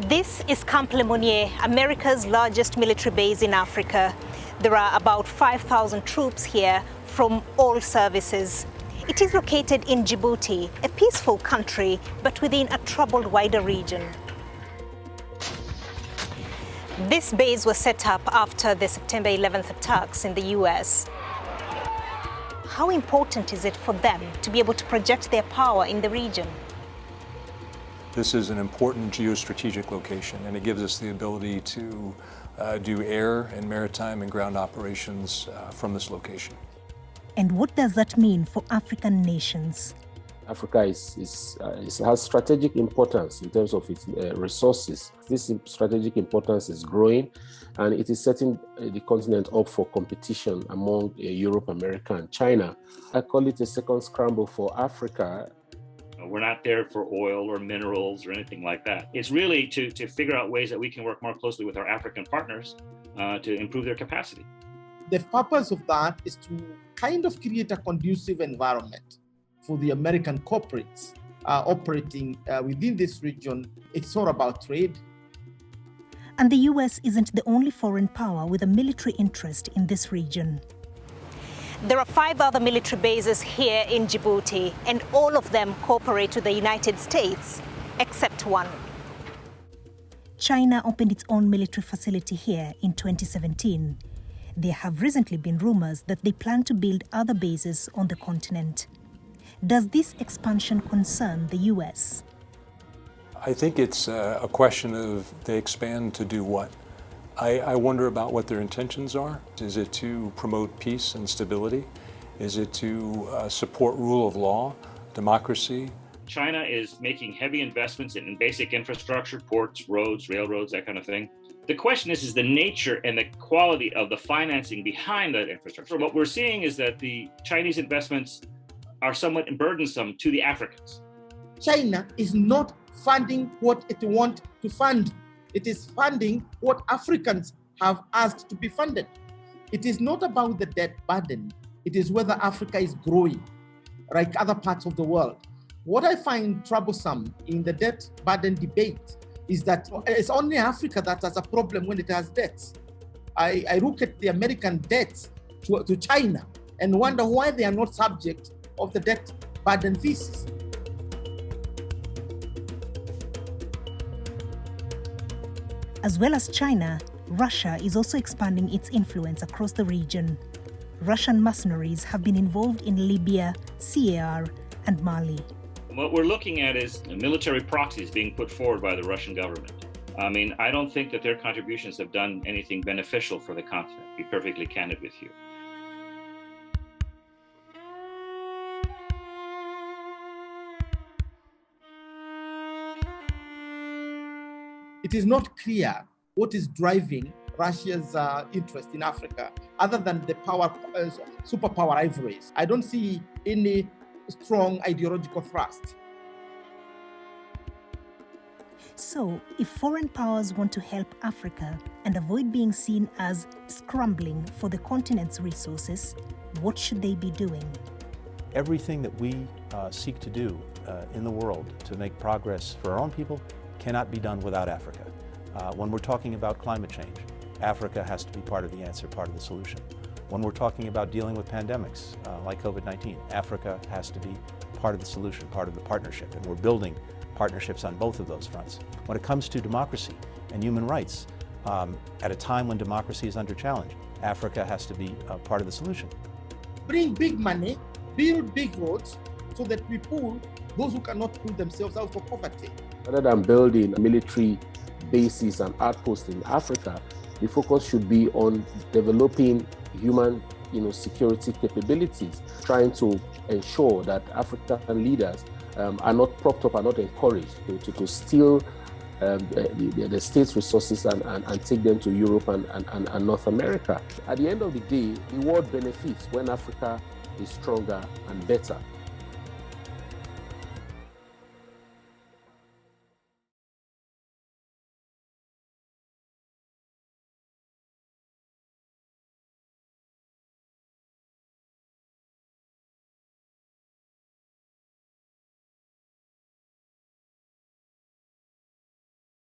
This is Camp Lemonnier, America's largest military base in Africa. There are about 5,000 troops here from all services. It is located in Djibouti, a peaceful country, but within a troubled wider region. This base was set up after the September 11th attacks in the US. How important is it for them to be able to project their power in the region? This is an important geostrategic location, and it gives us the ability to do air and maritime and ground operations from this location. And what does that mean for African nations? Africa has strategic importance in terms of its resources. This strategic importance is growing, and it is setting the continent up for competition among Europe, America, and China. I call it a second scramble for Africa. We're not there for oil or minerals or anything like that. It's really to figure out ways that we can work more closely with our African partners to improve their capacity. The purpose of that is to kind of create a conducive environment for the American corporates operating within this region. It's all about trade. And the US isn't the only foreign power with a military interest in this region. There are 5 other military bases here in Djibouti, and all of them cooperate with the United States, except one. China opened its own military facility here in 2017. There have recently been rumors that they plan to build other bases on the continent. Does this expansion concern the US? I think it's a question of they expand to do what? I wonder about what their intentions are. Is it to promote peace and stability? Is it to support rule of law, democracy? China is making heavy investments in basic infrastructure, ports, roads, railroads, that kind of thing. The question is the nature and the quality of the financing behind that infrastructure. What we're seeing is that the Chinese investments are somewhat burdensome to the Africans. China is not funding what it wants to fund. It is funding what Africans have asked to be funded. It is not about the debt burden. It is whether Africa is growing like other parts of the world. What I find troublesome in the debt burden debate is that it's only Africa that has a problem when it has debts. I look at the American debts to China and wonder why they are not subject of the debt burden thesis. As well as China, Russia is also expanding its influence across the region. Russian mercenaries have been involved in Libya, CAR, and Mali. What we're looking at is military proxies being put forward by the Russian government. I mean, I don't think that their contributions have done anything beneficial for the continent, to be perfectly candid with you. It is not clear what is driving Russia's interest in Africa, other than the superpower ivories. I don't see any strong ideological thrust. So, if foreign powers want to help Africa and avoid being seen as scrambling for the continent's resources, what should they be doing? Everything that we seek to do in the world to make progress for our own people cannot be done without Africa. When we're talking about climate change, Africa has to be part of the answer, part of the solution. When we're talking about dealing with pandemics like COVID-19, Africa has to be part of the solution, part of the partnership, and we're building partnerships on both of those fronts. When it comes to democracy and human rights, at a time when democracy is under challenge, Africa has to be part of the solution. Bring big money, build big roads, so that we pull those who cannot pull themselves out of poverty. Rather than building military bases and outposts in Africa, the focus should be on developing human security capabilities, trying to ensure that African leaders are not propped up, are not encouraged to steal the state's resources and take them to Europe and North America. At the end of the day, the world benefits when Africa is stronger and better.